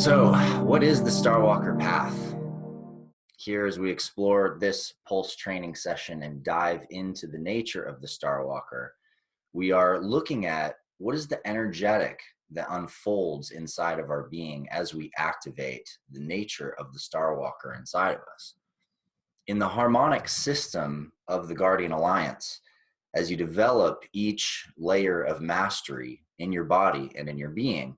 So, what is the Starwalker path? Here, as we explore this pulse training session and dive into the nature of the Starwalker, we are looking at what is the energetic that unfolds inside of our being as we activate the nature of the Starwalker inside of us. In the harmonic system of the Guardian Alliance, as you develop each layer of mastery in your body and in your being,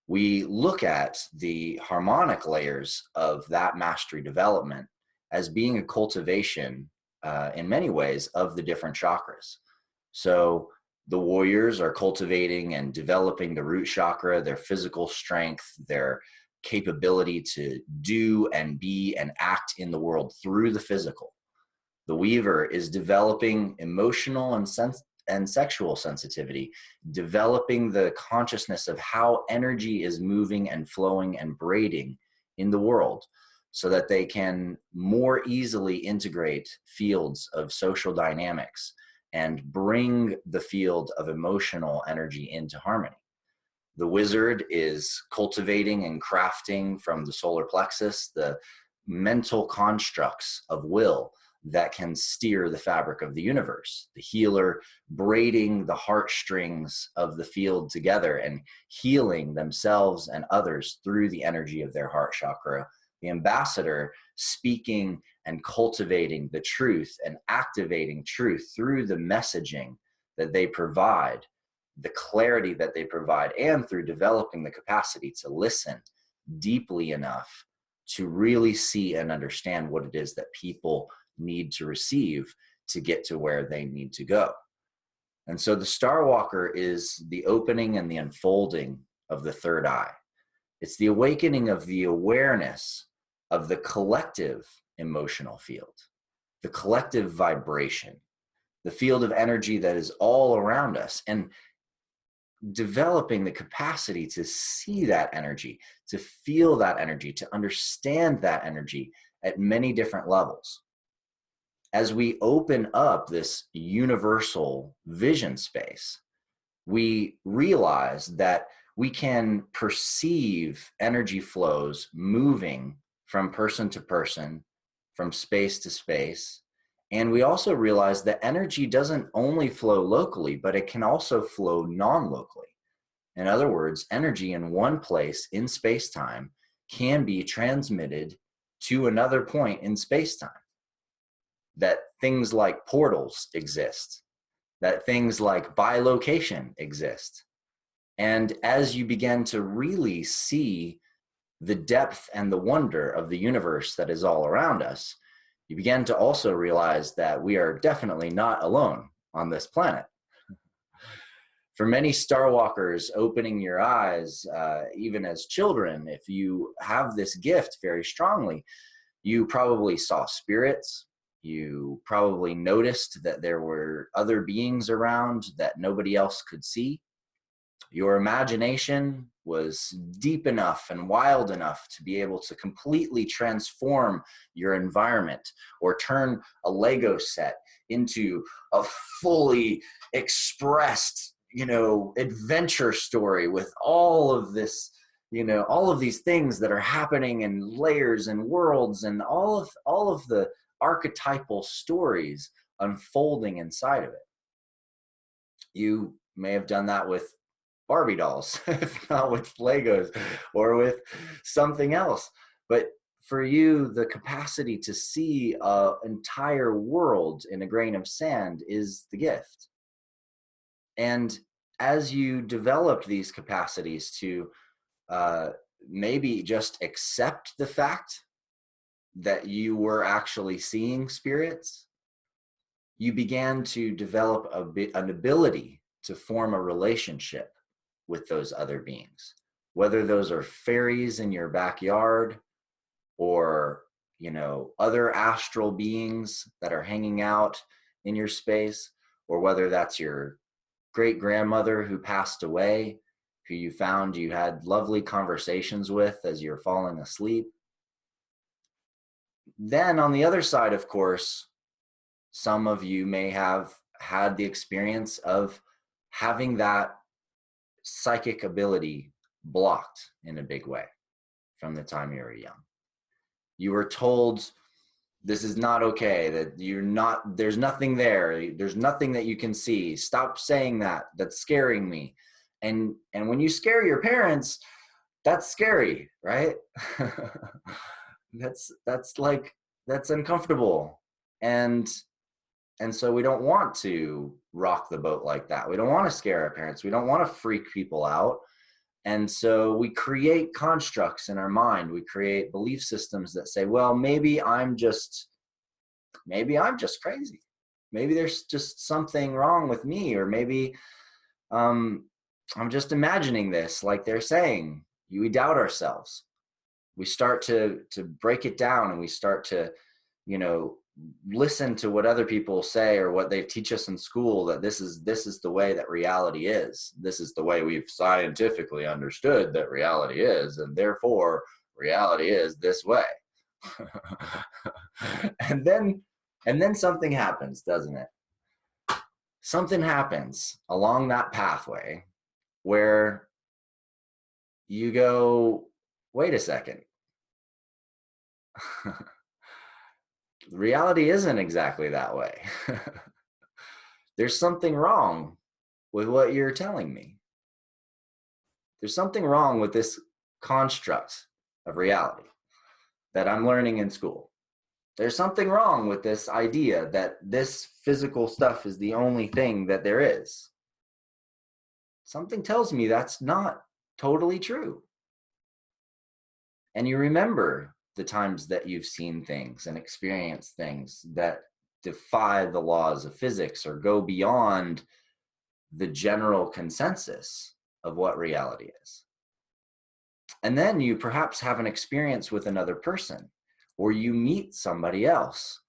we look at the harmonic layers of that mastery development as being a cultivation in many ways of the different chakras. So the warriors are cultivating and developing the root chakra, their physical strength, their capability to do and be and act in the world through the physical. The weaver is developing emotional and sexual sensitivity, developing the consciousness of how energy is moving and flowing and braiding in the world so that they can more easily integrate fields of social dynamics and bring the field of emotional energy into harmony. The wizard is cultivating and crafting from the solar plexus the mental constructs of will that can steer the fabric of the universe. The healer braiding the heartstrings of the field together and healing themselves and others through the energy of their heart chakra. The ambassador speaking and cultivating the truth and activating truth through the messaging that they provide, the clarity that they provide, and through developing the capacity to listen deeply enough to really see and understand what it is that people need to receive to get to where they need to go. And so the Starwalker is the opening and the unfolding of the third eye. It's the awakening of the awareness of the collective emotional field, the collective vibration, the field of energy that is all around us, and developing the capacity to see that energy, to feel that energy, to understand that energy at many different levels. As we open up this universal vision space, we realize that we can perceive energy flows moving from person to person, from space to space. And we also realize that energy doesn't only flow locally, but it can also flow non-locally. In other words, energy in one place in space-time can be transmitted to another point in space-time. That things like portals exist, that things like bilocation exist. And as you begin to really see the depth and the wonder of the universe that is all around us, you begin to also realize that we are definitely not alone on this planet. For many Starwalkers, opening your eyes, even as children, if you have this gift very strongly, you probably saw spirits. You probably noticed that there were other beings around that nobody else could see. Your imagination was deep enough and wild enough to be able to completely transform your environment or turn a Lego set into a fully expressed, adventure story with all of this, all of these things that are happening in layers and worlds and all of the archetypal stories unfolding inside of it. You may have done that with Barbie dolls, if not with Legos or with something else. But for you, the capacity to see an entire world in a grain of sand is the gift. And as you developed these capacities to maybe just accept the fact that you were actually seeing spirits, you began to develop an ability to form a relationship with those other beings, whether those are fairies in your backyard or, other astral beings that are hanging out in your space, or whether that's your great grandmother who passed away, who you found you had lovely conversations with as you're falling asleep. Then on the other side, of course, some of you may have had the experience of having that psychic ability blocked in a big way. from the time you were young. You were told this is not okay, that there's nothing there. There's nothing that you can see. Stop saying that. That's scaring me. And when you scare your parents, that's scary, right? that's uncomfortable. And so we don't want to rock the boat like that. We don't want to scare our parents. We don't want to freak people out. And so we create constructs in our mind. We create belief systems that say, well, maybe I'm just crazy. Maybe there's just something wrong with me, or maybe I'm just imagining this, like they're saying. We doubt ourselves. We start to break it down, and we start to, listen to what other people say or what they teach us in school, that this is the way that reality is. This is the way we've scientifically understood that reality is, and therefore reality is this way. and then something happens, doesn't it? Something happens along that pathway where you go, wait a second. Reality isn't exactly that way. There's something wrong with what you're telling me. There's something wrong with this construct of reality that I'm learning in school. There's something wrong with this idea that this physical stuff is the only thing that there is. Something tells me that's not totally true. And you remember the times that you've seen things and experienced things that defy the laws of physics or go beyond the general consensus of what reality is. And then you perhaps have an experience with another person, or you meet somebody else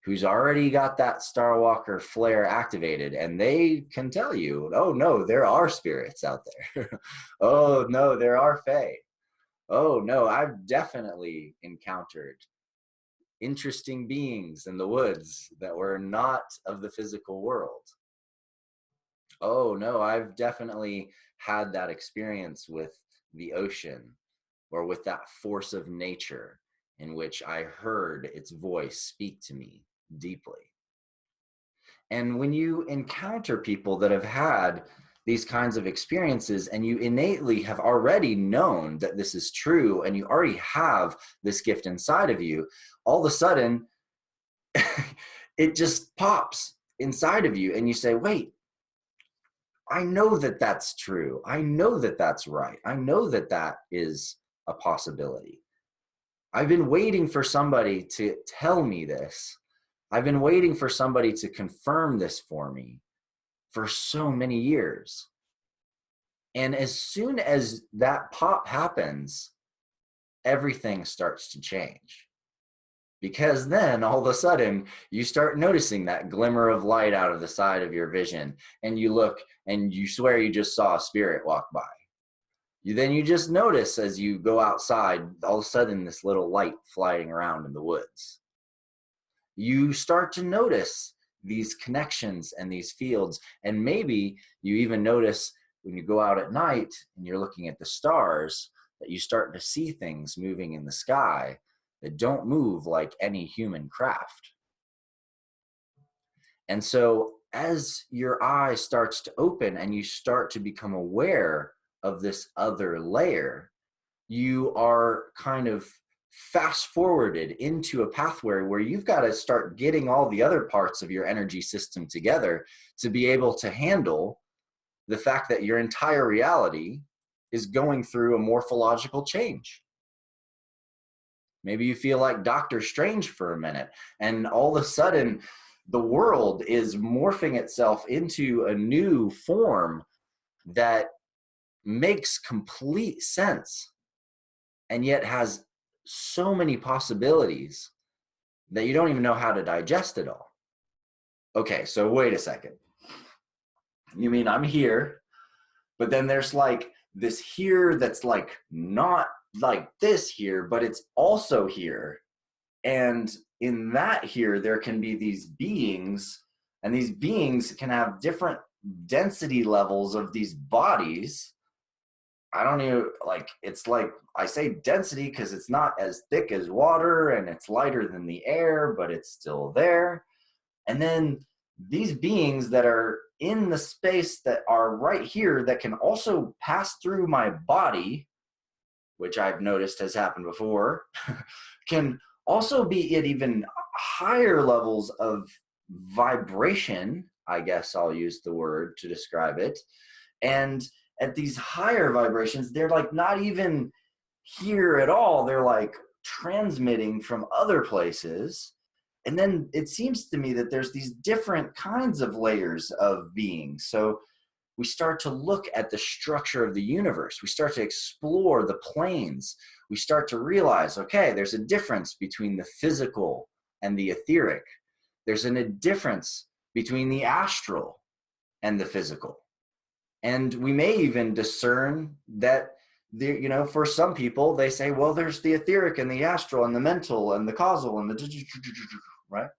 who's already got that Starwalker flare activated, and they can tell you, oh no, there are spirits out there. Oh no, there are fae. Oh no, I've definitely encountered interesting beings in the woods that were not of the physical world. Oh no, I've definitely had that experience with the ocean, or with that force of nature in which I heard its voice speak to me deeply. And when you encounter people that have had these kinds of experiences, and you innately have already known that this is true, and you already have this gift inside of you, all of a sudden it just pops inside of you, and you say, wait, I know that that's true. I know that that's right. I know that that is a possibility. I've been waiting for somebody to tell me this. I've been waiting for somebody to confirm this for me for so many years. And as soon as that pop happens, everything starts to change. Because then all of a sudden you start noticing that glimmer of light out of the side of your vision, and you look and you swear you just saw a spirit walk by. You just notice as you go outside, all of a sudden this little light flying around in the woods. You start to notice these connections and these fields, and maybe you even notice when you go out at night and you're looking at the stars that you start to see things moving in the sky that don't move like any human craft. And so as your eye starts to open and you start to become aware of this other layer, you are kind of fast forwarded into a pathway where you've got to start getting all the other parts of your energy system together to be able to handle the fact that your entire reality is going through a morphological change. Maybe you feel like Doctor Strange for a minute, and all of a sudden the world is morphing itself into a new form that makes complete sense, and yet has so many possibilities that you don't even know how to digest it all. Okay, so wait a second. You mean I'm here, but then there's like this here that's like not like this here, but it's also here. And in that here, there can be these beings, and these beings can have different density levels of these bodies. I don't even like, it's like, I say density because it's not as thick as water and it's lighter than the air, but it's still there. And then these beings that are in the space that are right here that can also pass through my body, which I've noticed has happened before, can also be at even higher levels of vibration. I guess I'll use the word to describe it. And at these higher vibrations, they're like not even here at all. They're like transmitting from other places. And then it seems to me that there's these different kinds of layers of being. So we start to look at the structure of the universe. We start to explore the planes. We start to realize, okay, there's a difference between the physical and the etheric. There's a difference between the astral and the physical. And we may even discern that, for some people, they say, well, there's the etheric and the astral and the mental and the causal and the, right?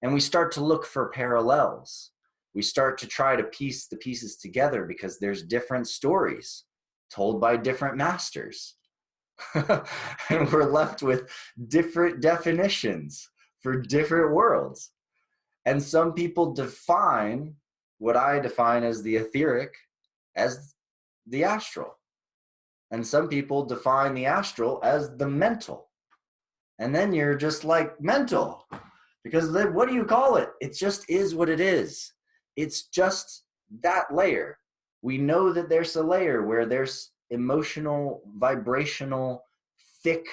And we start to look for parallels. We start to try to piece the pieces together because there's different stories told by different masters. And we're left with different definitions for different worlds. And some people define what I define as the etheric as the astral. And some people define the astral as the mental. And then you're just like, mental. Because then what do you call it? It just is what it is. It's just that layer. We know that there's a layer where there's emotional, vibrational, thick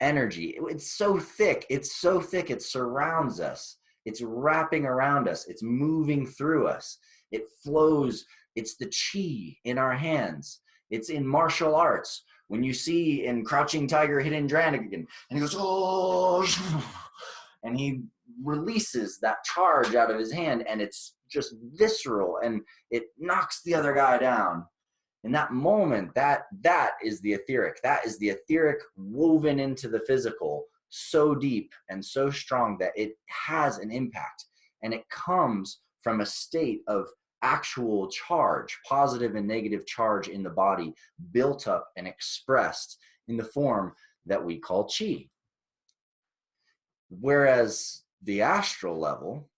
energy. It's so thick. It's so thick. It surrounds us. It's wrapping around us. It's moving through us. It flows. It's the chi in our hands. It's in martial arts. When you see in Crouching Tiger, Hidden Dragon, and he goes, oh, and he releases that charge out of his hand, and it's just visceral, and it knocks the other guy down. In that moment, that is the etheric. That is the etheric woven into the physical so deep and so strong that it has an impact. And it comes from a state of actual charge, positive and negative charge in the body, built up and expressed in the form that we call chi. Whereas the astral level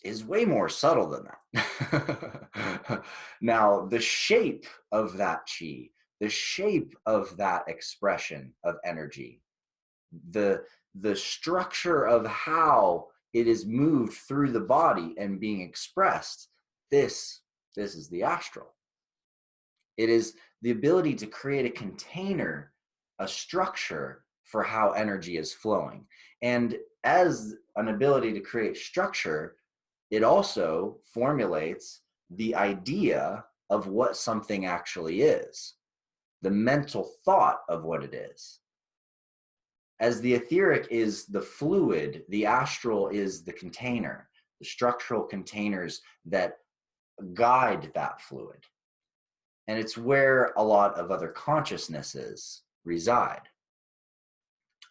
is way more subtle than that. Now, the shape of that chi, the shape of that expression of energy, the structure of how it is moved through the body and being expressed, this is the astral. It is the ability to create a container, a structure for how energy is flowing. And as an ability to create structure, it also formulates the idea of what something actually is, the mental thought of what it is. As the etheric is the fluid, the astral is the container, the structural containers that guide that fluid. And it's where a lot of other consciousnesses reside.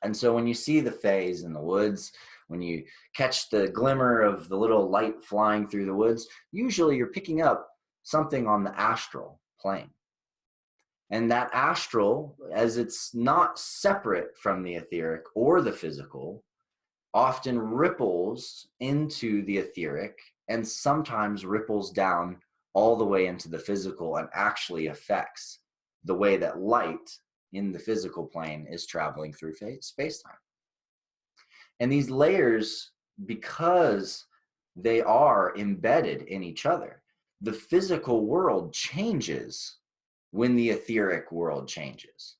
And so when you see the fays in the woods, when you catch the glimmer of the little light flying through the woods, usually you're picking up something on the astral plane. And that astral, as it's not separate from the etheric or the physical, often ripples into the etheric and sometimes ripples down all the way into the physical and actually affects the way that light in the physical plane is traveling through space-time. And these layers, because they are embedded in each other, the physical world changes when the etheric world changes.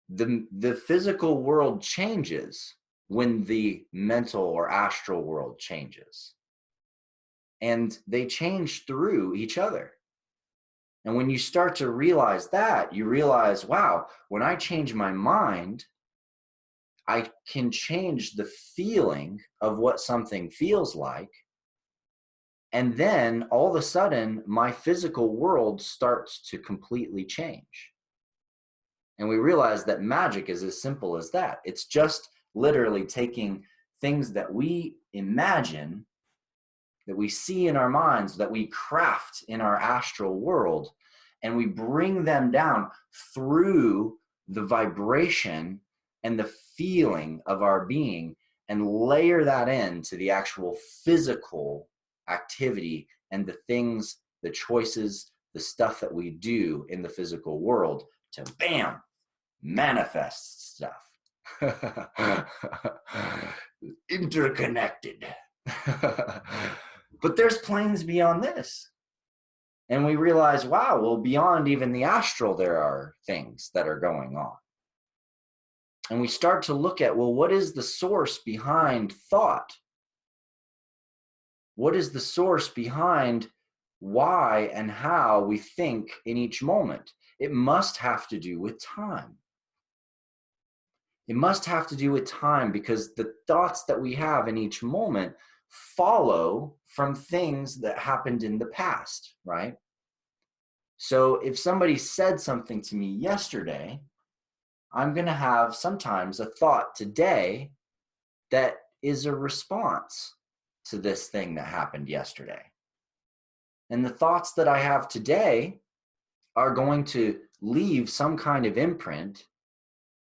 The physical world changes when the mental or astral world changes. And they change through each other. And when you start to realize that, you realize, wow, when I change my mind, I can change the feeling of what something feels like. And then all of a sudden, my physical world starts to completely change. And we realize that magic is as simple as that. It's just literally taking things that we imagine, that we see in our minds, that we craft in our astral world, and we bring them down through the vibration and the feeling of our being, and layer that into the actual physical activity and the things, the choices, the stuff that we do in the physical world to bam, manifest stuff. Interconnected. But there's planes beyond this. And we realize, wow, well, beyond even the astral, there are things that are going on. And we start to look at, well, what is the source behind thought? What is the source behind why and how we think in each moment? It must have to do with time. It must have to do with time, because the thoughts that we have in each moment follow from things that happened in the past, right? So if somebody said something to me yesterday, I'm going to have sometimes a thought today that is a response to this thing that happened yesterday. And the thoughts that I have today are going to leave some kind of imprint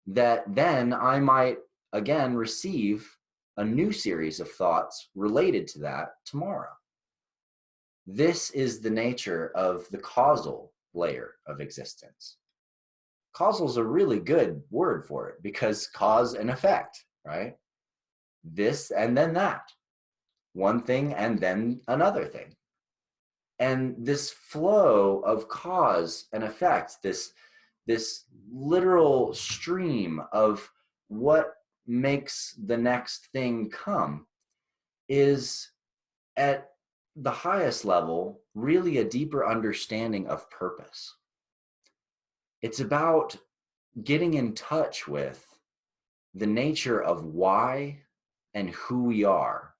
that then I might again receive a new series of thoughts related to that tomorrow. This is the nature of the causal layer of existence. Causal is a really good word for it, because cause and effect, right? This and then that. One thing and then another thing. And this flow of cause and effect, this literal stream of what makes the next thing come, is at the highest level really a deeper understanding of purpose. It's about getting in touch with the nature of why and who we are.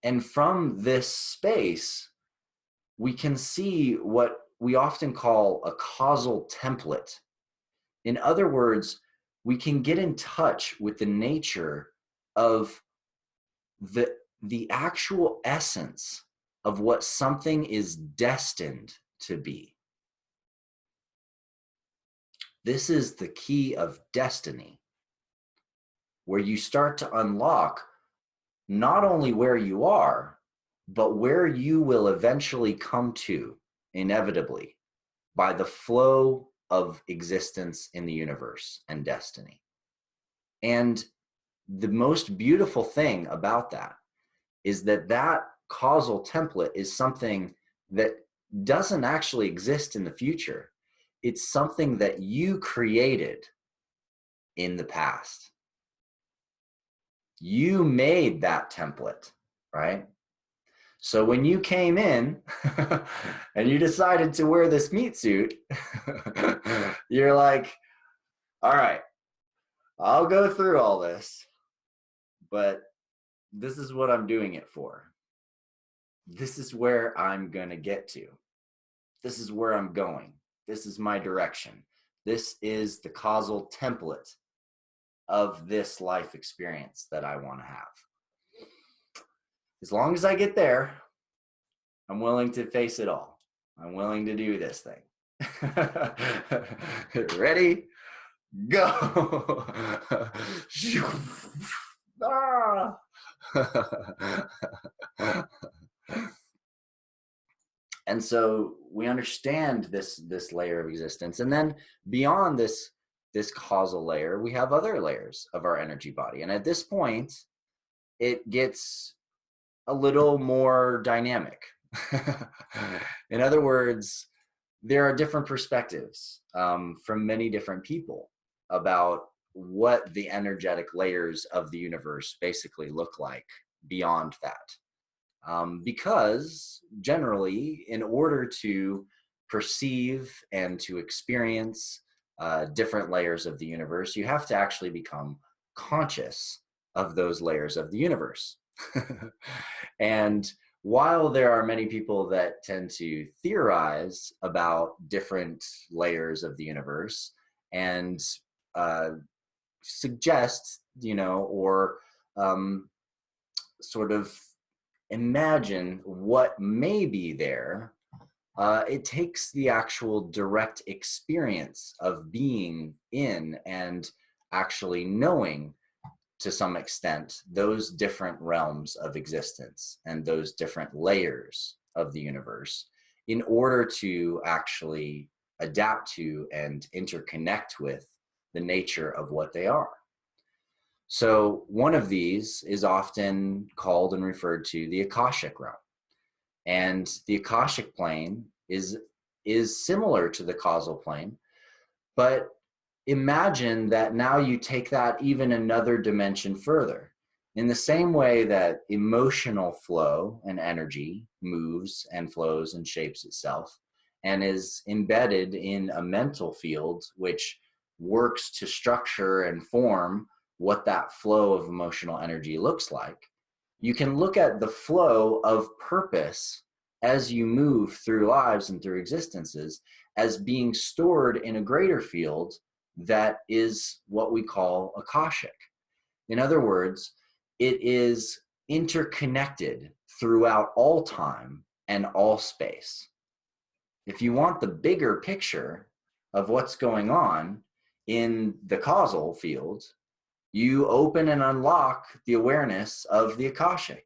And from this space, we can see what we often call a causal template. In other words, we can get in touch with the nature of the actual essence of what something is destined to be. This is the key of destiny, where you start to unlock not only where you are, but where you will eventually come to, inevitably, by the flow of existence in the universe and destiny. And the most beautiful thing about that is that that causal template is something that doesn't actually exist in the future. It's something that you created in the past. You made that template, right? So when you came in and you decided to wear this meat suit, you're like, all right, I'll go through all this, but this is what I'm doing it for. This is where I'm going to get to. This is where I'm going. This is my direction. This is the causal template of this life experience that I want to have. As long as I get there, I'm willing to face it all. I'm willing to do this thing. Ready? Go. And so we understand this layer of existence, and then beyond this causal layer, we have other layers of our energy body. And at this point, it gets a little more dynamic. In other words, there are different perspectives from many different people about what the energetic layers of the universe basically look like beyond that. Because generally, in order to perceive and to experience different layers of the universe, you have to actually become conscious of those layers of the universe. And while there are many people that tend to theorize about different layers of the universe and suggest, or sort of imagine what may be there, It takes the actual direct experience of being in and actually knowing to some extent those different realms of existence and those different layers of the universe in order to actually adapt to and interconnect with the nature of what they are. So one of these is often called and referred to the Akashic realm. And the Akashic plane is similar to the causal plane, but imagine that now you take that even another dimension further. In the same way that emotional flow and energy moves and flows and shapes itself and is embedded in a mental field which works to structure and form what that flow of emotional energy looks like, you can look at the flow of purpose as you move through lives and through existences as being stored in a greater field that is what we call Akashic. In other words, it is interconnected throughout all time and all space. If you want the bigger picture of what's going on in the causal field, you open and unlock the awareness of the Akashic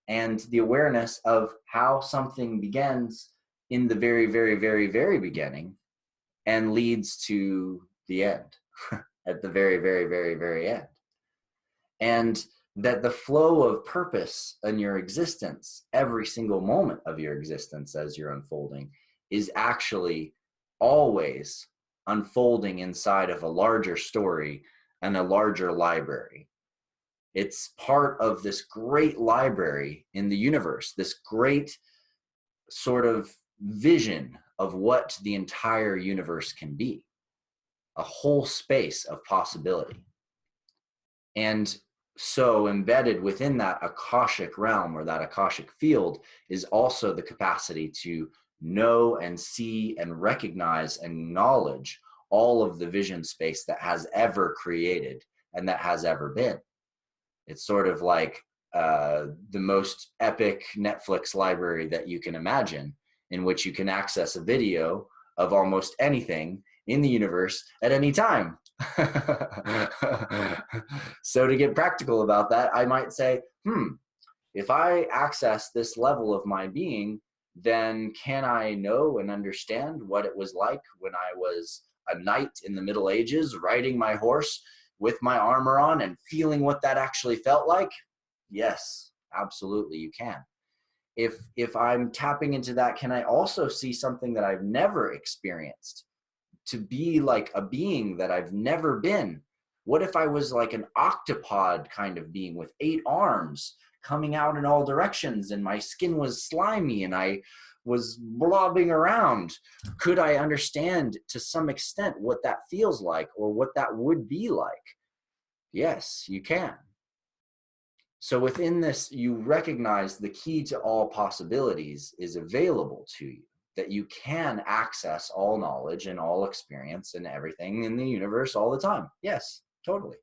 and the awareness of how something begins in the very, very, very, very beginning and leads to the end at the very, very, very, very end. And that the flow of purpose in your existence, every single moment of your existence as you're unfolding, is actually always unfolding inside of a larger story and a larger library. It's part of this great library in the universe, this great sort of vision of what the entire universe can be, a whole space of possibility. And so embedded within that Akashic realm or that Akashic field is also the capacity to know and see and recognize and acknowledge all of the vision space that has ever created and that has ever been. It's sort of like the most epic Netflix library that you can imagine, in which you can access a video of almost anything in the universe at any time. So to get practical about that, I might say, if I access this level of my being, then can I know and understand what it was like when I was a knight in the Middle Ages, riding my horse with my armor on and feeling what that actually felt like? Yes, absolutely, you can. If I'm tapping into that, can I also see something that I've never experienced? To be like a being that I've never been. What if I was like an octopod kind of being with 8 arms coming out in all directions and my skin was slimy and I was blobbing around? Could I understand to some extent what that feels like or what that would be like? Yes, you can. So within this, you recognize the key to all possibilities is available to you, that you can access all knowledge and all experience and everything in the universe all the time. Yes, totally.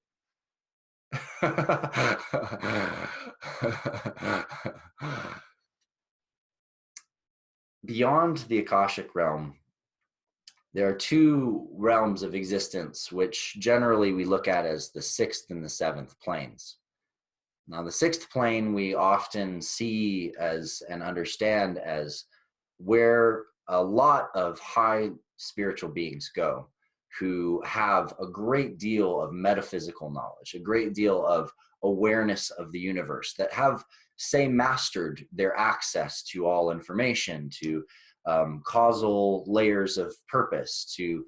Beyond the Akashic realm, there are 2 realms of existence, which generally we look at as the 6th and the 7th planes. Now, the 6th plane we often see as and understand as where a lot of high spiritual beings go, who have a great deal of metaphysical knowledge, a great deal of awareness of the universe, that have, say, mastered their access to all information, to causal layers of purpose, to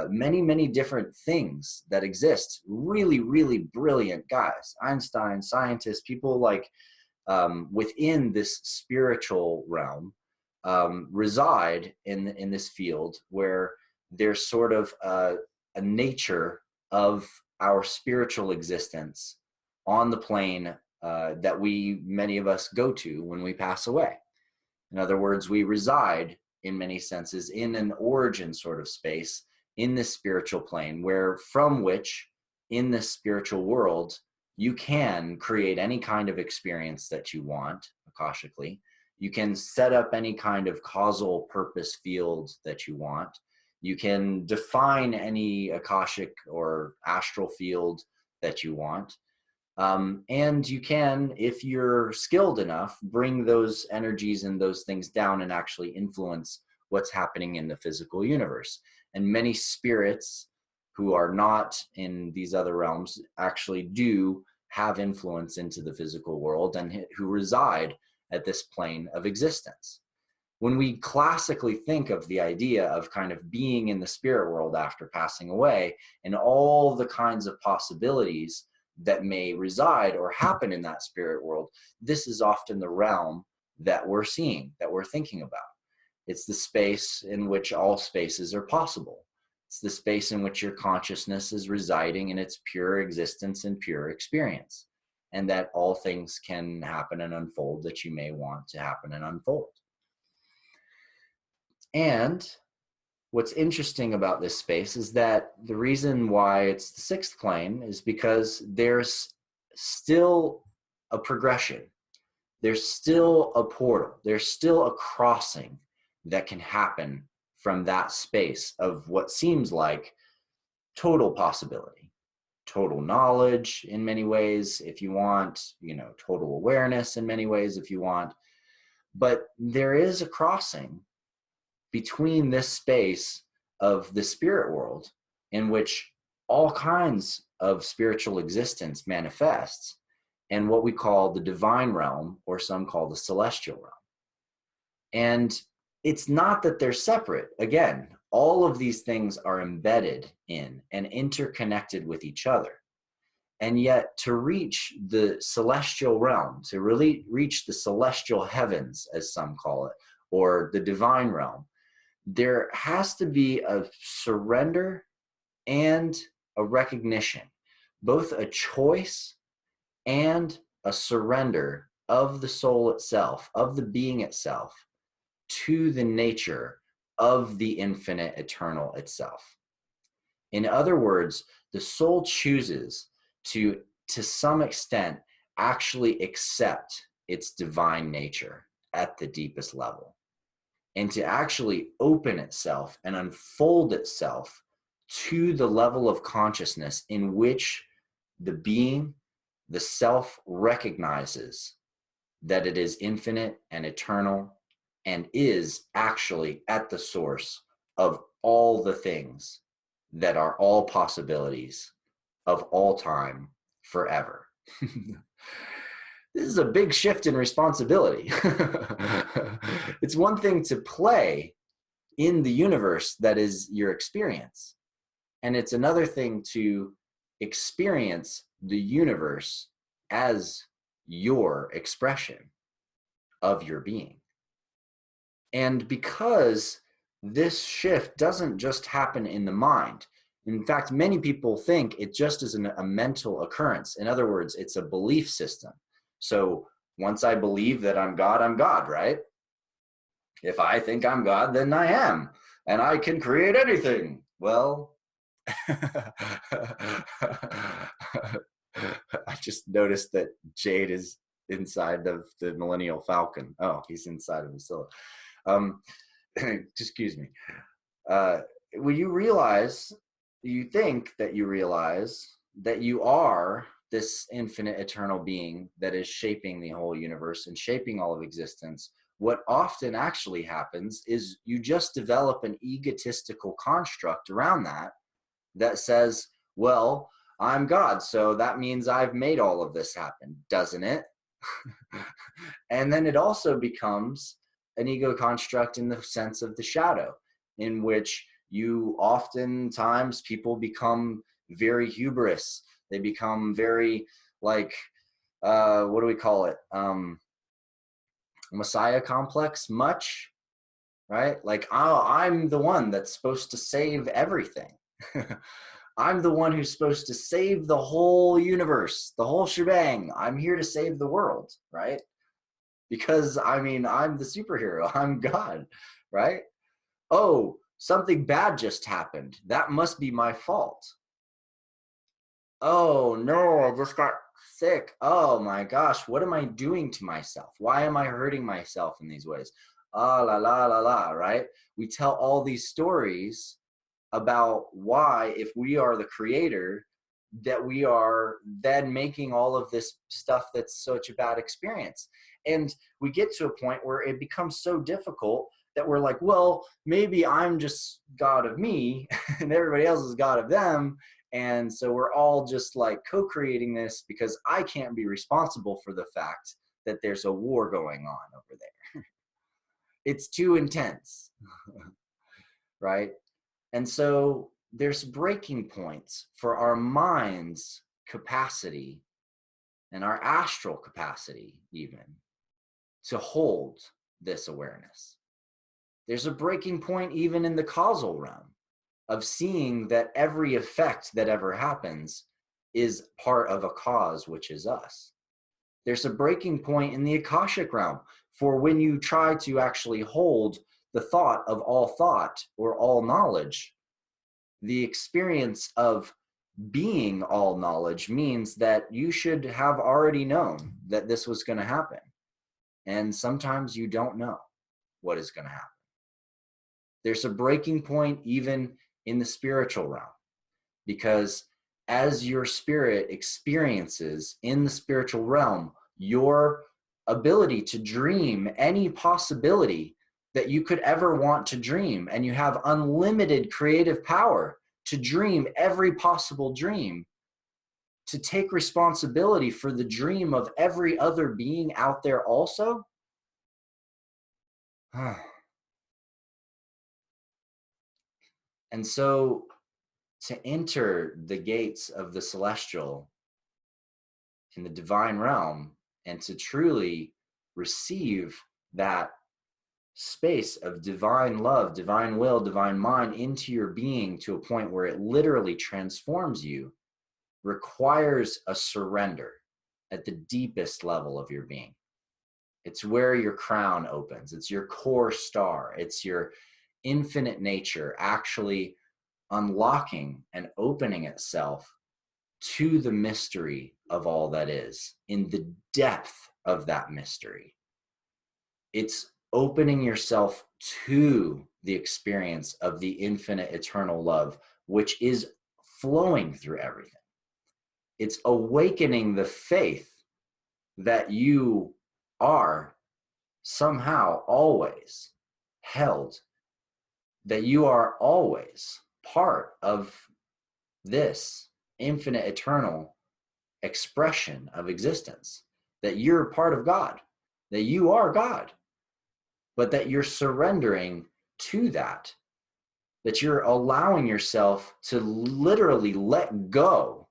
many, many different things that exist. Really, really brilliant guys, Einstein, scientists, people like within this spiritual realm reside in this field where there's sort of a nature of our spiritual existence on the plane that many of us go to when we pass away. In other words, we reside in many senses in an origin sort of space in this spiritual plane, where from which in this spiritual world you can create any kind of experience that you want akashically, You can set up any kind of causal purpose field that you want. You can define any Akashic or astral field that you want. And you can, if you're skilled enough, bring those energies and those things down and actually influence what's happening in the physical universe. And many spirits who are not in these other realms actually do have influence into the physical world and who reside at this plane of existence. When we classically think of the idea of kind of being in the spirit world after passing away and all the kinds of possibilities that may reside or happen in that spirit world, this is often the realm that we're seeing, that we're thinking about. It's the space in which all spaces are possible. It's the space in which your consciousness is residing in its pure existence and pure experience, and that all things can happen and unfold that you may want to happen and unfold. And what's interesting about this space is that the reason why it's the sixth plane is because there's still a progression. There's still a portal. There's still a crossing that can happen from that space of what seems like total possibility, total knowledge in many ways, if you want, total awareness in many ways, if you want. But there is a crossing between this space of the spirit world in which all kinds of spiritual existence manifests and what we call the divine realm, or some call the celestial realm. And it's not that they're separate. Again, all of these things are embedded in and interconnected with each other. And yet to reach the celestial realm, to really reach the celestial heavens, as some call it, or the divine realm, there has to be a surrender and a recognition, both a choice and a surrender of the soul itself, of the being itself, to the nature of the infinite eternal itself. In other words, the soul chooses to some extent, actually accept its divine nature at the deepest level, and to actually open itself and unfold itself to the level of consciousness in which the being, the self, recognizes that it is infinite and eternal and is actually at the source of all the things that are all possibilities of all time forever. This is a big shift in responsibility. It's one thing to play in the universe that is your experience, and it's another thing to experience the universe as your expression of your being. And because this shift doesn't just happen in the mind, in fact, many people think it just is a mental occurrence. In other words, it's a belief system. So once I believe that I'm God, right? If I think I'm God, then I am, and I can create anything. Well, I just noticed that Jade is inside of the Millennial Falcon. Oh, he's inside of Vasilla. Excuse me. When you realize, you think that you realize that you are this infinite eternal being that is shaping the whole universe and shaping all of existence, what often actually happens is you just develop an egotistical construct around that says, well, I'm God, so that means I've made all of this happen, doesn't it? And then it also becomes an ego construct in the sense of the shadow, in which you oftentimes people become very hubris. They become very like, what do we call it? Messiah complex, much, right? Like, oh, I'm the one that's supposed to save everything. I'm the one who's supposed to save the whole universe, the whole shebang. I'm here to save the world, right? Because, I mean, I'm the superhero. I'm God, right? Oh, something bad just happened. That must be my fault. Oh no, I just got sick. Oh my gosh, what am I doing to myself? Why am I hurting myself in these ways? Ah, la la la la, right? We tell all these stories about why, if we are the creator, that we are then making all of this stuff that's such a bad experience. And we get to a point where it becomes so difficult that we're like, well, maybe I'm just God of me and everybody else is God of them. And so we're all just like co-creating this because I can't be responsible for the fact that there's a war going on over there. It's too intense, right? And so there's breaking points for our mind's capacity and our astral capacity, even to hold this awareness. There's a breaking point even in the causal realm of seeing that every effect that ever happens is part of a cause, which is us. There's a breaking point in the Akashic realm for when you try to actually hold the thought of all thought or all knowledge. The experience of being all knowledge means that you should have already known that this was going to happen. And sometimes you don't know what is going to happen. There's a breaking point even in the spiritual realm, because as your spirit experiences in the spiritual realm, your ability to dream any possibility that you could ever want to dream, and you have unlimited creative power to dream every possible dream, to take responsibility for the dream of every other being out there also. And so to enter the gates of the celestial in the divine realm and to truly receive that space of divine love, divine will, divine mind into your being to a point where it literally transforms you requires a surrender at the deepest level of your being. It's where your crown opens. It's your core star. It's your infinite nature actually unlocking and opening itself to the mystery of all that is, in the depth of that mystery. It's opening yourself to the experience of the infinite eternal love, which is flowing through everything. It's awakening the faith that you are somehow always held, that you are always part of this infinite eternal expression of existence, that you're part of God, that you are God, but that you're surrendering to that, that you're allowing yourself to literally let go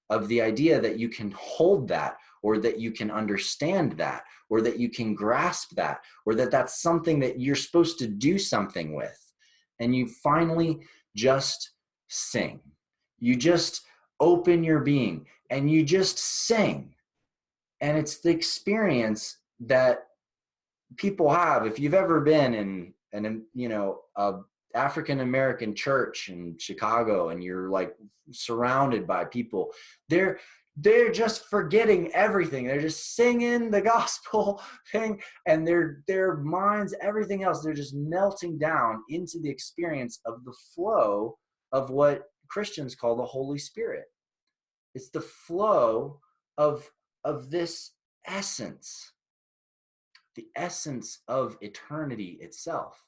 of the idea that you can hold that, or that you can understand that, or that you can grasp that, or that that's something that you're supposed to do something with. And you finally just sing. You just open your being and you just sing. And it's the experience that people have. If you've ever been in a African American church in Chicago and you're like surrounded by people, they're just forgetting everything. They're just singing the gospel thing, and their minds, everything else, they're just melting down into the experience of the flow of what Christians call the Holy Spirit. It's the flow of this essence, the essence of eternity itself.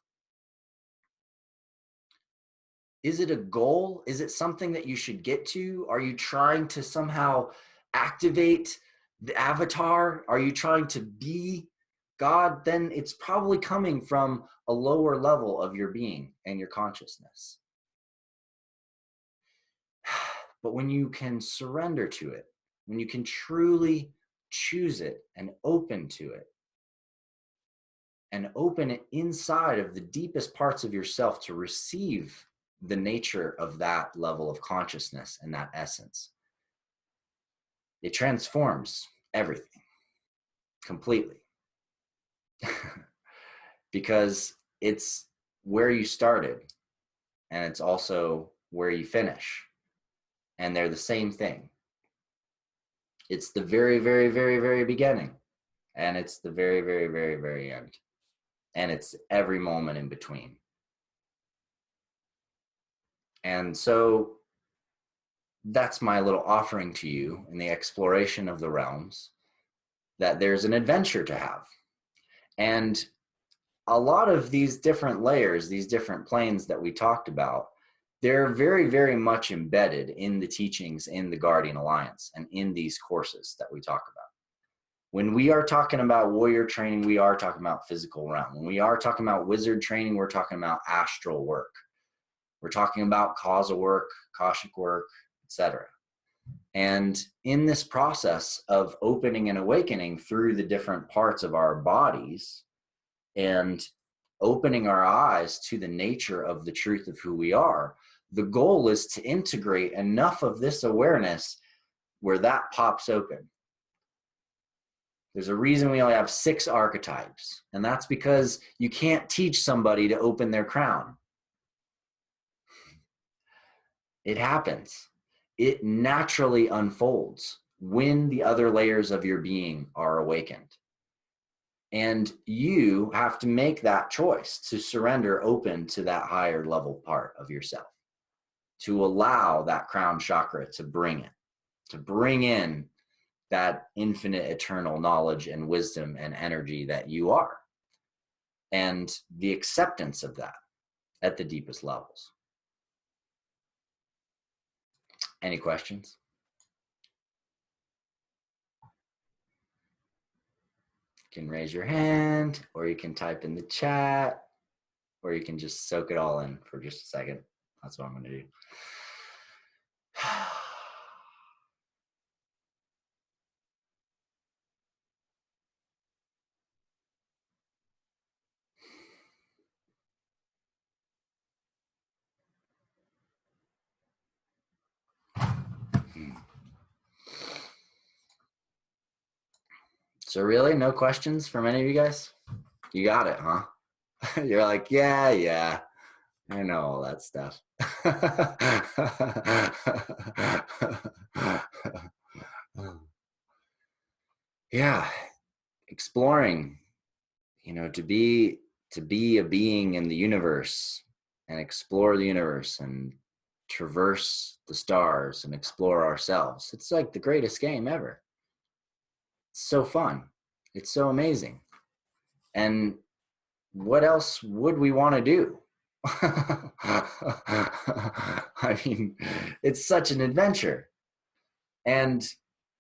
Is it a goal? Is it something that you should get to? Are you trying to somehow activate the avatar? Are you trying to be God? Then it's probably coming from a lower level of your being and your consciousness. But when you can surrender to it, when you can truly choose it and open to it, and open it inside of the deepest parts of yourself to receive the nature of that level of consciousness and that essence, it transforms everything completely. Because it's where you started and it's also where you finish. and they're the same thing. It's the very, very, very, very beginning, and it's the very, very, very, very end, and it's every moment in between. And so that's my little offering to you in the exploration of the realms, that there's an adventure to have. And a lot of these different layers, these different planes that we talked about, they're very, very much embedded in the teachings in the Guardian Alliance and in these courses that we talk about. When we are talking about warrior training, we are talking about physical realm. When we are talking about wizard training, we're talking about astral work. We're talking about causal work, Akashic work, etc. And in this process of opening and awakening through the different parts of our bodies and opening our eyes to the nature of the truth of who we are, the goal is to integrate enough of this awareness where that pops open. There's a reason we only have 6 archetypes, and that's because you can't teach somebody to open their crown. It happens. It naturally unfolds when the other layers of your being are awakened. And you have to make that choice to surrender open to that higher level part of yourself, to allow that crown chakra to bring in that infinite eternal knowledge and wisdom and energy that you are, and the acceptance of that at the deepest levels. Any questions? You can raise your hand, or you can type in the chat, or you can just soak it all in for just a second. That's what I'm going to do. So really, no questions from any of you guys? You got it, huh? You're like, yeah, I know all that stuff. Yeah, exploring, to be a being in the universe and explore the universe and traverse the stars and explore ourselves. It's like the greatest game ever. It's so fun. It's so amazing. And what else would we want to do? I mean, it's such an adventure. And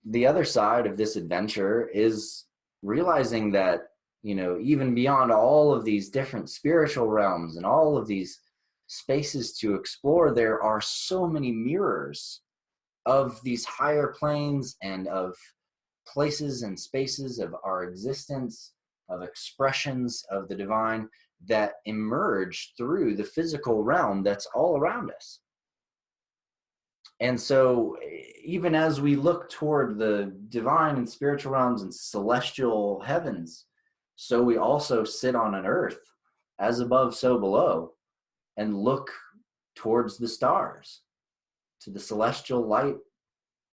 the other side of this adventure is realizing that, even beyond all of these different spiritual realms and all of these spaces to explore, there are so many mirrors of these higher planes and of places and spaces of our existence, of expressions of the divine that emerge through the physical realm that's all around us. And so even as we look toward the divine and spiritual realms and celestial heavens, so we also sit on an earth as above, so below, and look towards the stars, to the celestial light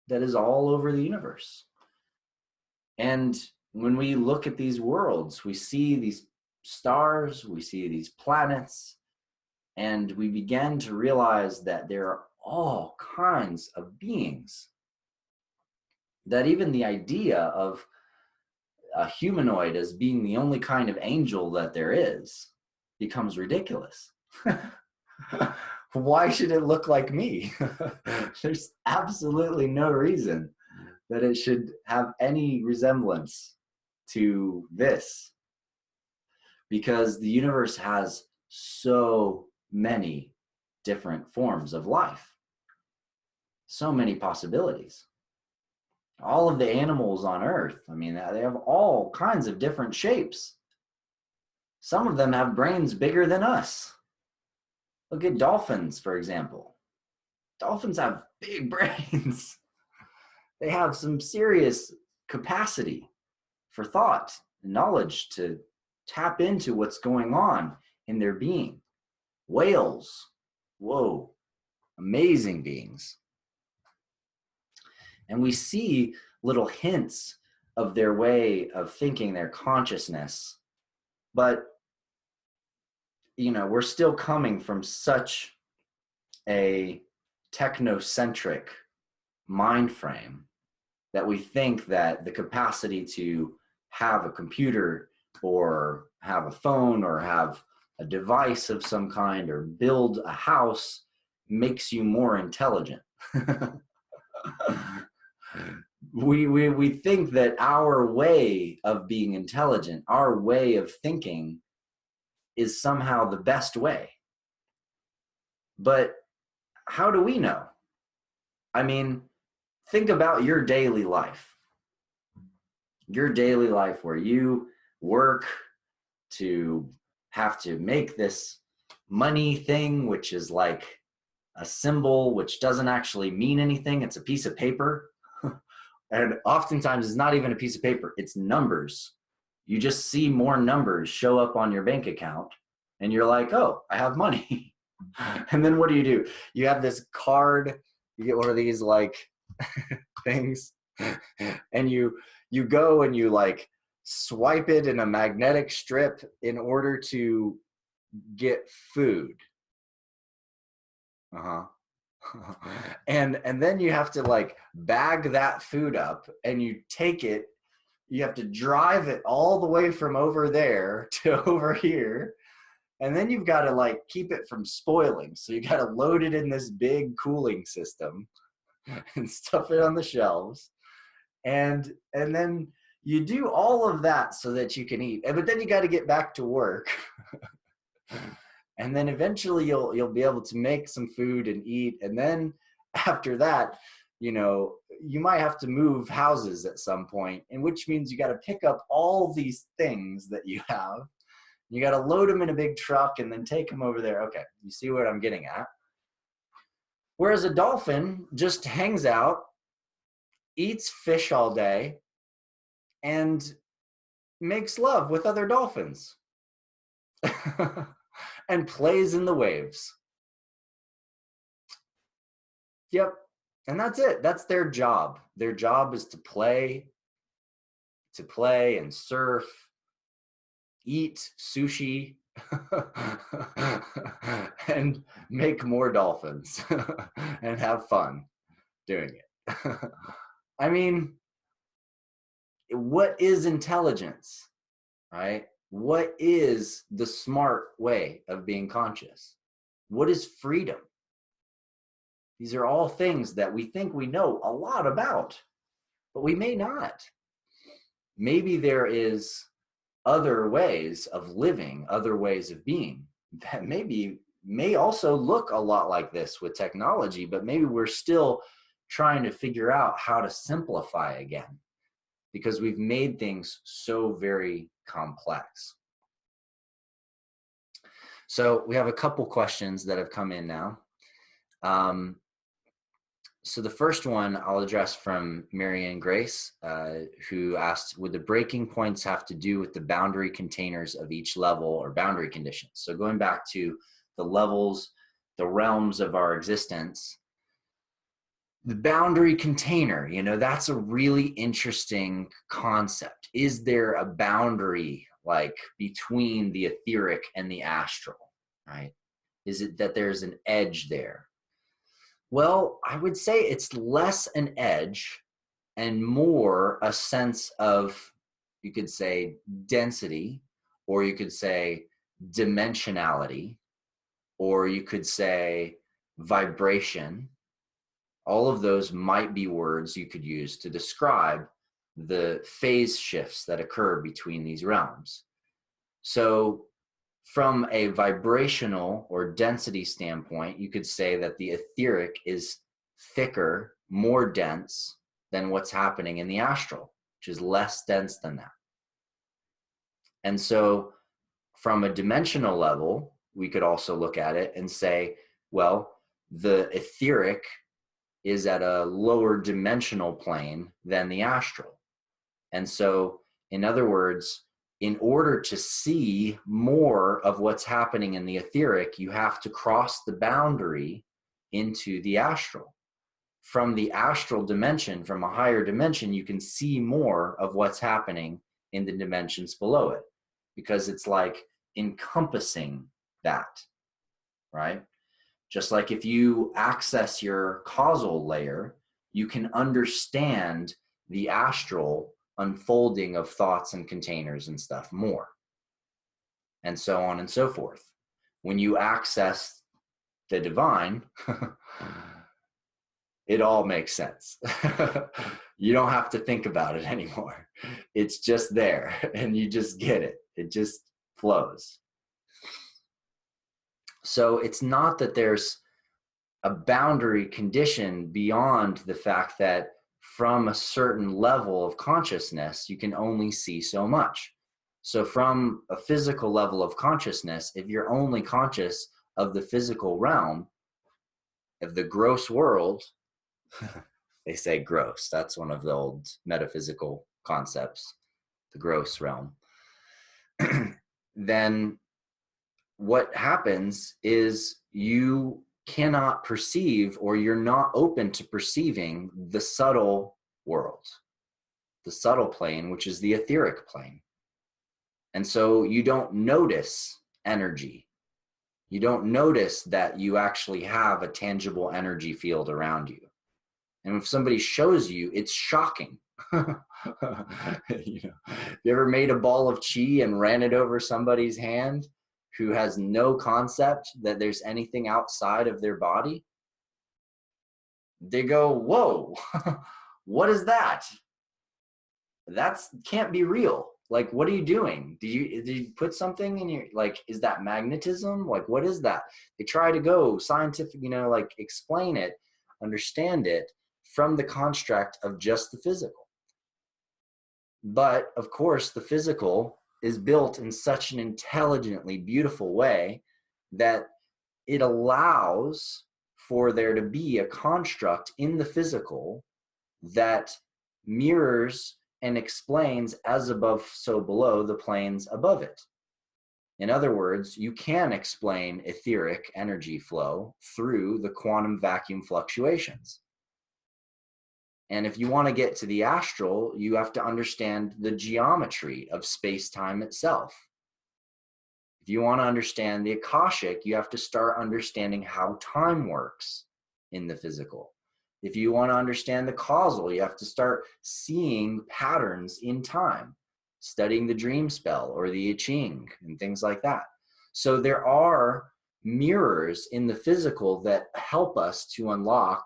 that is all over the universe. And when we look at these worlds, we see these stars, we see these planets, and we begin to realize that there are all kinds of beings, that even the idea of a humanoid as being the only kind of angel that there is becomes ridiculous. Why should it look like me? There's absolutely no reason that it should have any resemblance to this, because the universe has so many different forms of life, so many possibilities. All of the animals on Earth, I mean, they have all kinds of different shapes. Some of them have brains bigger than us. Look at dolphins, for example. Dolphins have big brains. They have some serious capacity for thought and knowledge to tap into what's going on in their being. Whales, whoa, amazing beings. And we see little hints of their way of thinking, their consciousness. But, we're still coming from such a technocentric mind frame that we think that the capacity to have a computer or have a phone or have a device of some kind or build a house makes you more intelligent. we think that our way of being intelligent, our way of thinking, is somehow the best way. But how do we know? I mean, think about your daily life. Your daily life where you work to have to make this money thing, which is like a symbol which doesn't actually mean anything. It's a piece of paper. And oftentimes it's not even a piece of paper, it's numbers. You just see more numbers show up on your bank account and you're like, oh, I have money. And then what do? You have this card, you get one of these like things, and you go and you like swipe it in a magnetic strip in order to get food. And then you have to like bag that food up and you take it, you have to drive it all the way from over there to over here, and then you've got to like keep it from spoiling, so you got to load it in this big cooling system and stuff it on the shelves, and then you do all of that so that you can eat, but then you got to get back to work. And then eventually you'll be able to make some food and eat. And then after that, you might have to move houses at some point, and which means you got to pick up all these things that you have. You got to load them in a big truck and then take them over there. Okay, you see what I'm getting at? Whereas a dolphin just hangs out, eats fish all day, and makes love with other dolphins. And plays in the waves. Yep. And that's it. That's their job. Their job is to play and surf, eat sushi, and make more dolphins and have fun doing it. I mean, what is intelligence, right? What is the smart way of being conscious? What is freedom? These are all things that we think we know a lot about, but we may not. Maybe there is other ways of living, other ways of being that may also look a lot like this with technology, but maybe we're still trying to figure out how to simplify again because we've made things so very complex. So we have a couple questions that have come in now. So the first one I'll address from Marianne Grace, who asked, would the breaking points have to do with the boundary containers of each level or boundary conditions? So going back to the levels, the realms of our existence, the boundary container, that's a really interesting concept. Is there a boundary like between the etheric and the astral, right? Is it that there's an edge there? Well, I would say it's less an edge and more a sense of, you could say, density, or you could say dimensionality, or you could say vibration. All of those might be words you could use to describe the phase shifts that occur between these realms. So from a vibrational or density standpoint, you could say that the etheric is thicker, more dense than what's happening in the astral, which is less dense than that. And so from a dimensional level, we could also look at it and say, well, the etheric is at a lower dimensional plane than the astral. And so, in other words, in order to see more of what's happening in the etheric, you have to cross the boundary into the astral. from the astral dimension, from a higher dimension, you can see more of what's happening in the dimensions below it, because it's like encompassing that, right? Just like if you access your causal layer, you can understand the astral unfolding of thoughts and containers and stuff more, and so on and so forth. When you access the divine, it all makes sense. You don't have to think about it anymore. It's just there, and you just get it. It just flows. So it's not that there's a boundary condition beyond the fact that from a certain level of consciousness, you can only see so much. So from a physical level of consciousness, if you're only conscious of the physical realm, of the gross world, they say gross, that's one of the old metaphysical concepts, the gross realm, then what happens is you cannot perceive, or you're not open to perceiving, the subtle world, the subtle plane, which is the etheric plane. And so you don't notice energy. You don't notice that you actually have a tangible energy field around you. And if somebody shows you, it's shocking. You ever made a ball of chi and ran it over somebody's hand who has no concept that there's anything outside of their body? They go, whoa, what is that? That can't be real. Like, what are you doing? Did you put something in your, like, is that magnetism? Like, what is that? They try to go scientific, like explain it, understand it from the construct of just the physical. But of course, the physical is built in such an intelligently beautiful way that it allows for there to be a construct in the physical that mirrors and explains, as above, so below, the planes above it. In other words, you can explain etheric energy flow through the quantum vacuum fluctuations. And if you want to get to the astral, you have to understand the geometry of space-time itself. If you want to understand the Akashic, you have to start understanding how time works in the physical. If you want to understand the causal, you have to start seeing patterns in time, studying the dream spell or the I Ching and things like that. So there are mirrors in the physical that help us to unlock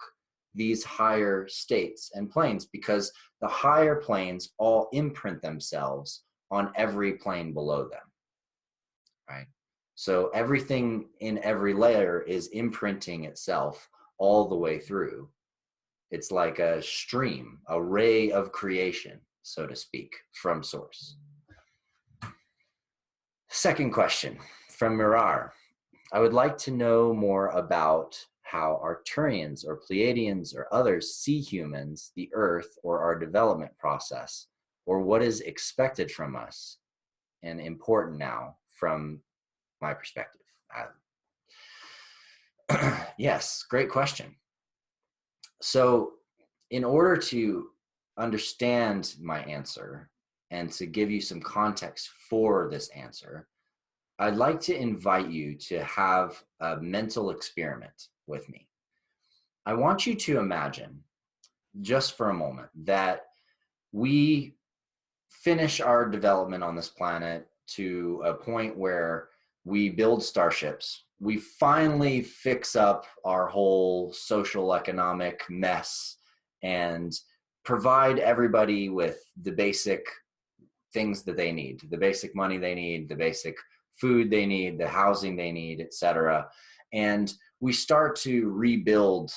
these higher states and planes, because the higher planes all imprint themselves on every plane below them, right? So everything in every layer is imprinting itself all the way through. It's like a stream, a ray of creation, so to speak, from source. Second question from Mirar. I would like to know more about how Arcturians or Pleiadians or others see humans, the earth, or our development process, or what is expected from us and important now from my perspective. Yes, great question. So in order to understand my answer and to give you some context for this answer, I'd like to invite you to have a mental experiment with me. I want you to imagine, just for a moment, that we finish our development on this planet to a point where we build starships. We finally fix up our whole social economic mess and provide everybody with the basic things that they need, the basic money they need, the basic food they need, the housing they need, etc. And we start to rebuild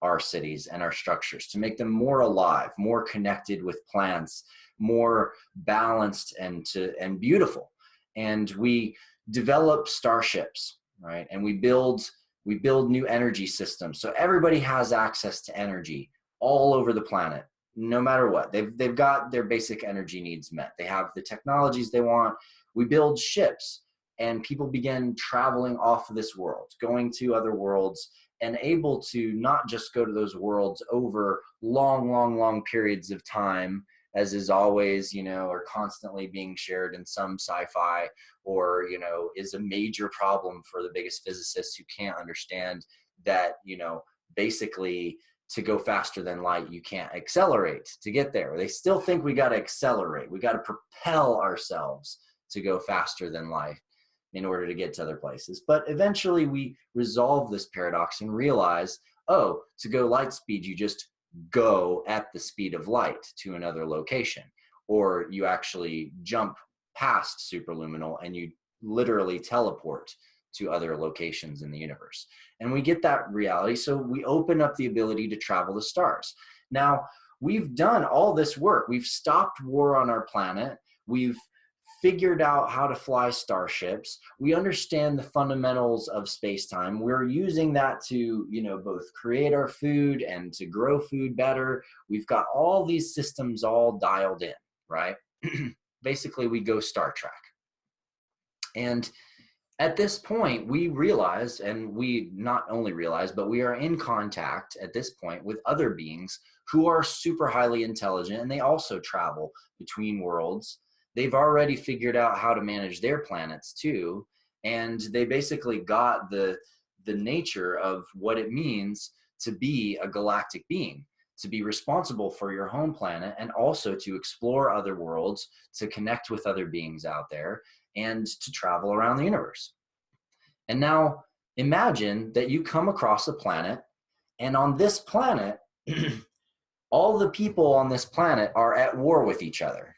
our cities and our structures to make them more alive, more connected with plants, more balanced and beautiful. And we develop starships, right? And we build new energy systems. So everybody has access to energy all over the planet, no matter what. They've got their basic energy needs met. They have the technologies they want. We build ships, and people begin traveling off of this world, going to other worlds and able to not just go to those worlds over long periods of time, as is always, or constantly being shared in some sci-fi, or, is a major problem for the biggest physicists who can't understand that, basically to go faster than light, you can't accelerate to get there. They still think we got to accelerate. We got to propel ourselves to go faster than light in order to get to other places. But eventually we resolve this paradox and realize, oh, to go light speed, you just go at the speed of light to another location, or you actually jump past superluminal and you literally teleport to other locations in the universe. And we get that reality. So we open up the ability to travel the stars. Now, we've done all this work. We've stopped war on our planet. We've figured out how to fly starships. We understand the fundamentals of space-time. We're using that to, both create our food and to grow food better. We've got all these systems all dialed in, right? Basically, we go Star Trek. And at this point, we realize, and we not only realize, but we are in contact at this point with other beings who are super highly intelligent, and they also travel between worlds. They've already figured out how to manage their planets too, and they basically got the nature of what it means to be a galactic being, to be responsible for your home planet, and also to explore other worlds, to connect with other beings out there, and to travel around the universe. And now imagine that you come across a planet, and on this planet, all the people on this planet are at war with each other.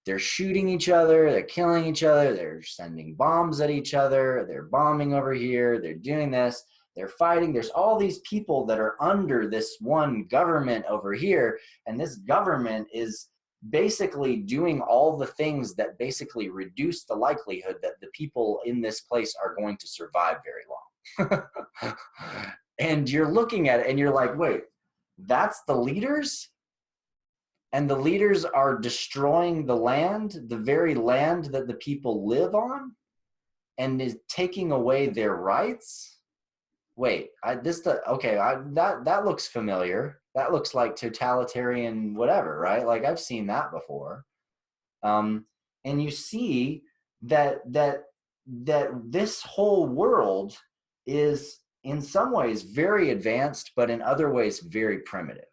They're shooting each other, they're killing each other, they're sending bombs at each other, they're bombing over here, they're doing this, they're fighting. There's all these people that are under this one government over here, and this government is basically doing all the things that basically reduce the likelihood that the people in this place are going to survive very long. And you're looking at it and you're like, wait, that's the leaders? And the leaders are destroying the land, the very land that the people live on, and is taking away their rights? Wait, that looks familiar. That looks like totalitarian whatever, right? Like I've seen that before. And you see that this whole world is in some ways very advanced, but in other ways very primitive,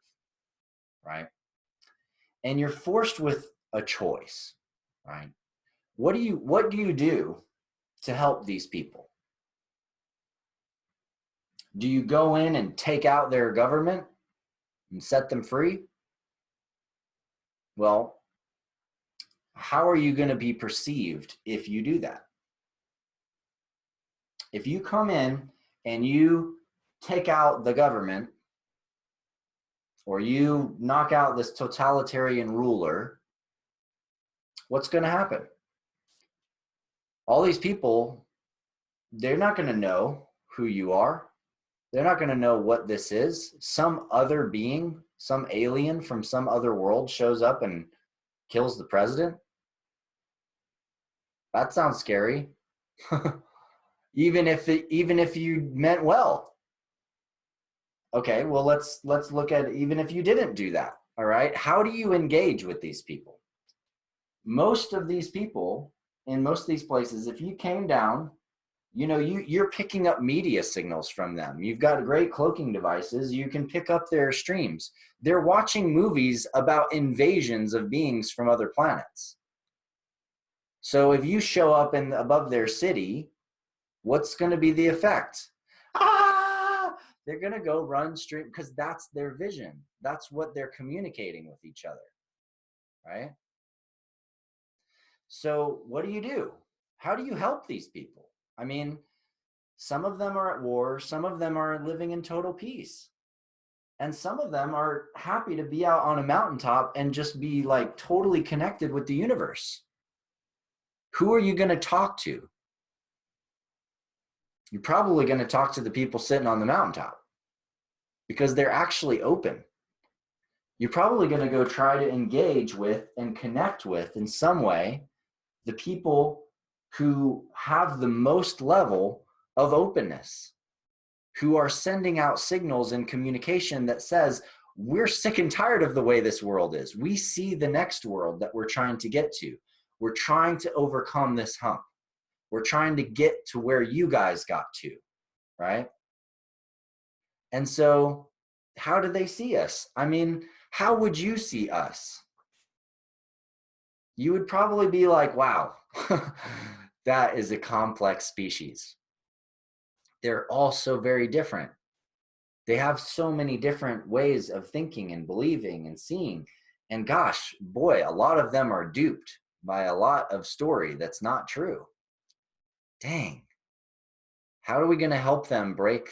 right? And you're forced with a choice, right? What do you do to help these people? Do you go in and take out their government and set them free? Well, how are you going to be perceived if you do that? If you come in and you take out the government, or you knock out this totalitarian ruler, what's going to happen? All these people, they're not going to know who you are. They're not going to know what this is. Some other being, some alien from some other world shows up and kills the president. That sounds scary. even if you meant well. Okay, well let's look at even if you didn't do that. All right, how do you engage with these people? Most of these people in most of these places, if you came down, you're picking up media signals from them. You've got great cloaking devices. You can pick up their streams. They're watching movies about invasions of beings from other planets. So if you show up above their city, what's going to be the effect? They're going to go run straight because that's their vision. That's what they're communicating with each other, right? So what do? How do you help these people? I mean, some of them are at war. Some of them are living in total peace. And some of them are happy to be out on a mountaintop and just be like totally connected with the universe. Who are you going to talk to? You're probably going to talk to the people sitting on the mountaintop because they're actually open. You're probably going to go try to engage with and connect with in some way the people who have the most level of openness, who are sending out signals and communication that says, we're sick and tired of the way this world is. We see the next world that we're trying to get to. We're trying to overcome this hump. We're trying to get to where you guys got to, right? And so how do they see us? I mean, how would you see us? You would probably be like, wow, that is a complex species. They're all so very different. They have so many different ways of thinking and believing and seeing. And gosh, boy, a lot of them are duped by a lot of story that's not true. Dang. How are we going to help them break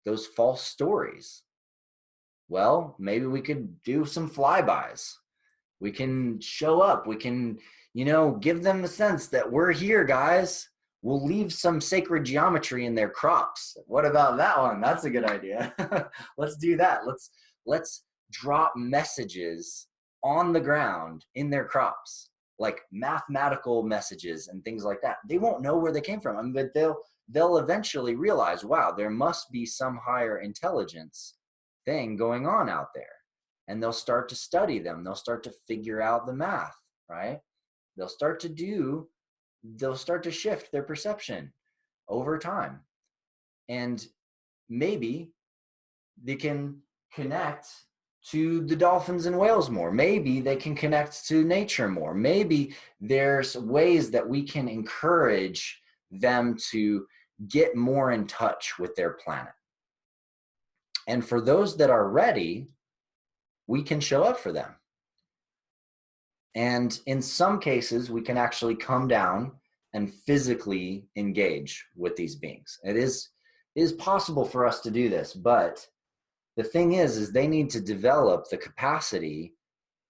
those false stories? Well, maybe we could do some flybys. We can show up. We can, give them the sense that we're here, guys. We'll leave some sacred geometry in their crops. What about that one? That's a good idea. Let's do that. Let's drop messages on the ground in their crops, like mathematical messages and things like that. They won't know where they came from, but they'll eventually realize, wow, there must be some higher intelligence thing going on out there. And they'll start to study them. They'll start to figure out the math, right? They'll start to shift their perception over time. And maybe they can connect to the dolphins and whales more. Maybe they can connect to nature more. Maybe there's ways that we can encourage them to get more in touch with their planet. And for those that are ready, we can show up for them. And in some cases, we can actually come down and physically engage with these beings. It is possible for us to do this, but the thing is they need to develop the capacity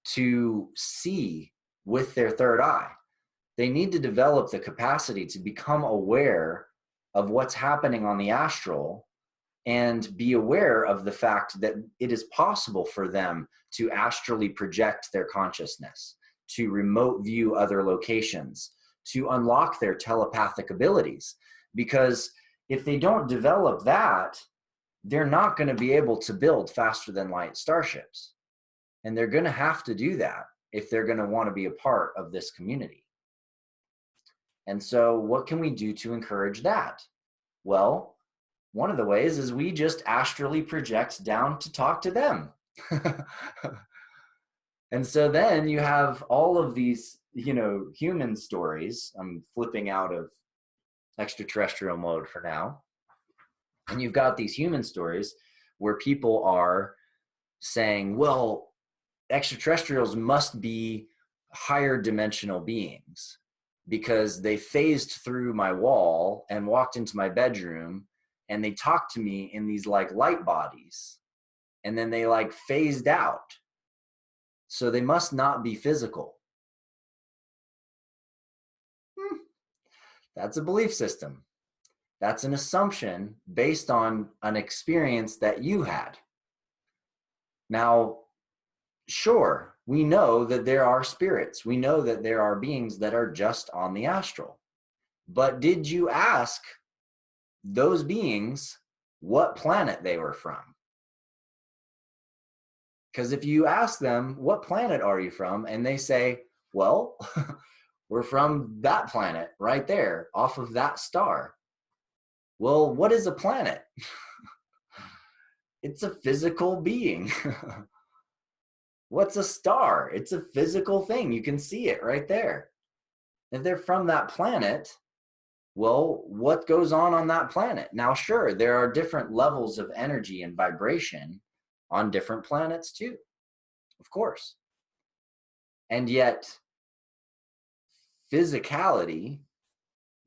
to see with their third eye. They need to develop the capacity to become aware of what's happening on the astral and be aware of the fact that it is possible for them to astrally project their consciousness, to remote view other locations, to unlock their telepathic abilities. Because if they don't develop that, they're not going to be able to build faster than light starships. And they're going to have to do that if they're going to want to be a part of this community. And so what can we do to encourage that? Well, one of the ways is we just astrally project down to talk to them. And so then you have all of these, human stories. I'm flipping out of extraterrestrial mode for now. And you've got these human stories where people are saying, well, extraterrestrials must be higher dimensional beings because they phased through my wall and walked into my bedroom and they talked to me in these like light bodies and then they like phased out. So they must not be physical. That's a belief system. That's an assumption based on an experience that you had. Now, sure, we know that there are spirits. We know that there are beings that are just on the astral. But did you ask those beings what planet they were from? Because if you ask them, what planet are you from? And they say, well, we're from that planet right there, off of that star. Well, what is a planet? It's a physical being. What's a star? It's a physical thing. You can see it right there. If they're from that planet, well, what goes on that planet? Now, sure, there are different levels of energy and vibration on different planets too, of course. And yet, physicality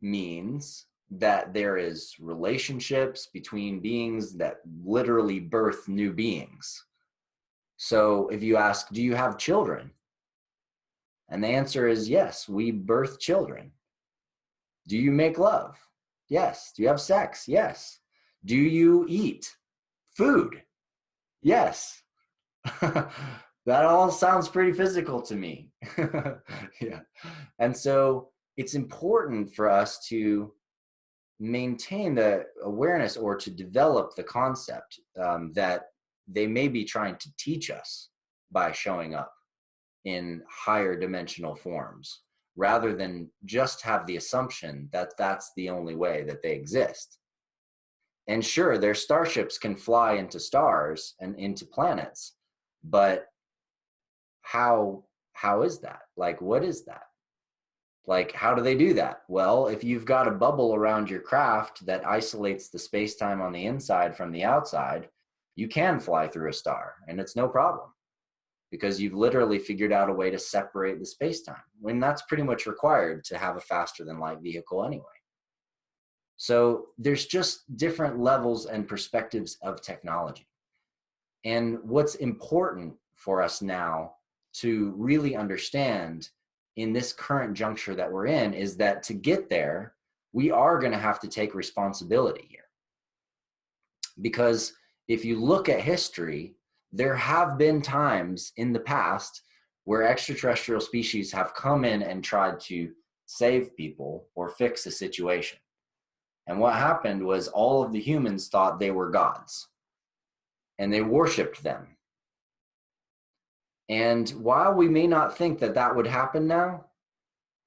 means that there is relationships between beings that literally birth new beings. So if you ask, do you have children? And the answer is yes, we birth children. Do you make love? Yes. Do you have sex? Yes. Do you eat food? Yes. That all sounds pretty physical to me. Yeah. And so it's important for us to maintain the awareness or to develop the concept that they may be trying to teach us by showing up in higher dimensional forms, rather than just have the assumption that that's the only way that they exist. And sure, their starships can fly into stars and into planets, but how is that? Like, what is that? Like, how do they do that? Well, if you've got a bubble around your craft that isolates the space-time on the inside from the outside, you can fly through a star, and it's no problem, because you've literally figured out a way to separate the space-time, when that's pretty much required to have a faster than light vehicle anyway. So there's just different levels and perspectives of technology. And what's important for us now to really understand in this current juncture that we're in is that to get there, we are going to have to take responsibility here. Because if you look at history, there have been times in the past where extraterrestrial species have come in and tried to save people or fix a situation. And what happened was all of the humans thought they were gods, and they worshiped them. And while we may not think that that would happen now,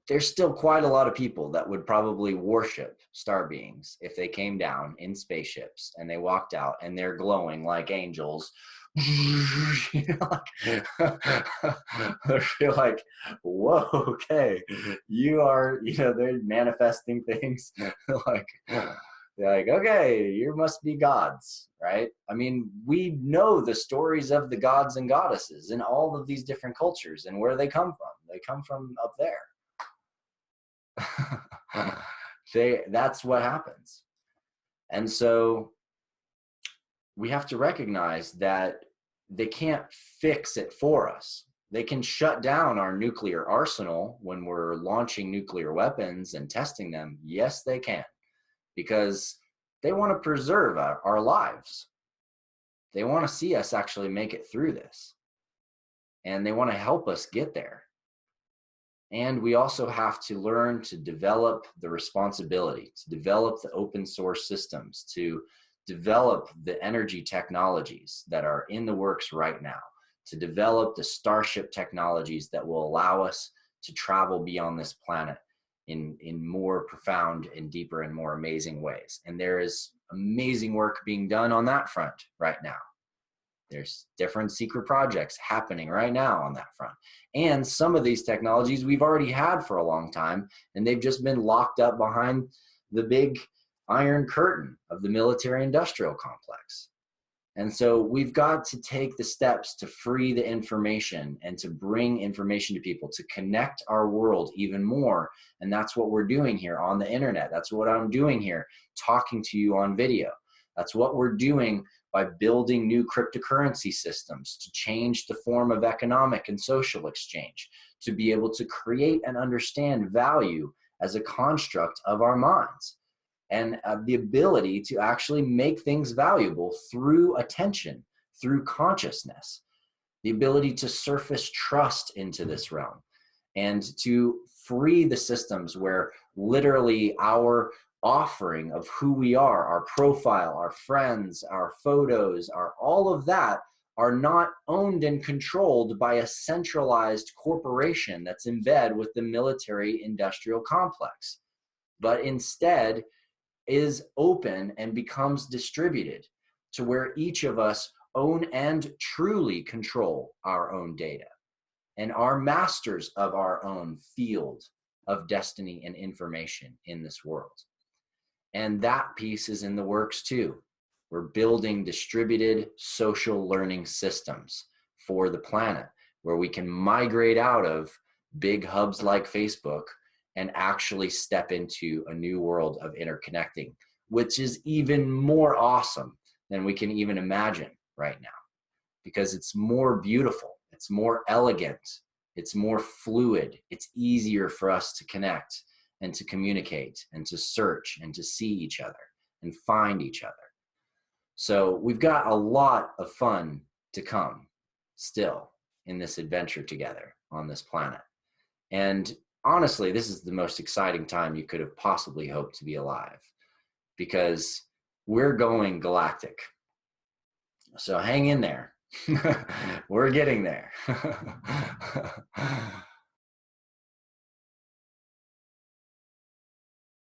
there's still quite a lot of people that would probably worship star beings if they came down in spaceships and they walked out and they're glowing like angels. You know, they're like, whoa, okay, you are, you know, they're manifesting things. Like, they're like, okay, you must be gods, right? I mean, we know the stories of the gods and goddesses in all of these different cultures and where they come from. They come from up there. That's what happens. And so we have to recognize that they can't fix it for us. They can shut down our nuclear arsenal when we're launching nuclear weapons and testing them. Yes, they can, because they want to preserve our lives. They want to see us actually make it through this, and they want to help us get there. And we also have to learn to develop the responsibility, to develop the open source systems, to develop the energy technologies that are in the works right now, to develop the Starship technologies that will allow us to travel beyond this planet in more profound and deeper and more amazing ways. And there is amazing work being done on that front right now. There's different secret projects happening right now on that front. And some of these technologies we've already had for a long time, and they've just been locked up behind the big iron curtain of the military-industrial complex. And so we've got to take the steps to free the information and to bring information to people, to connect our world even more. And that's what we're doing here on the internet. That's what I'm doing here, talking to you on video. That's what we're doing by building new cryptocurrency systems to change the form of economic and social exchange, to be able to create and understand value as a construct of our minds, and the ability to actually make things valuable through attention, through consciousness, the ability to surface trust into this realm, and to free the systems where literally our offering of who we are, our profile, our friends, our photos, all of that are not owned and controlled by a centralized corporation that's in bed with the military industrial complex, but instead is open and becomes distributed to where each of us own and truly control our own data and are masters of our own field of destiny and information in this world. And that piece is in the works too. We're building distributed social learning systems for the planet where we can migrate out of big hubs like Facebook and actually step into a new world of interconnecting, which is even more awesome than we can even imagine right now, because it's more beautiful, it's more elegant, it's more fluid, it's easier for us to connect and to communicate and to search and to see each other and find each other. So we've got a lot of fun to come still in this adventure together on this planet. And honestly, this is the most exciting time you could have possibly hoped to be alive. because we're going galactic. So hang in there. We're getting there.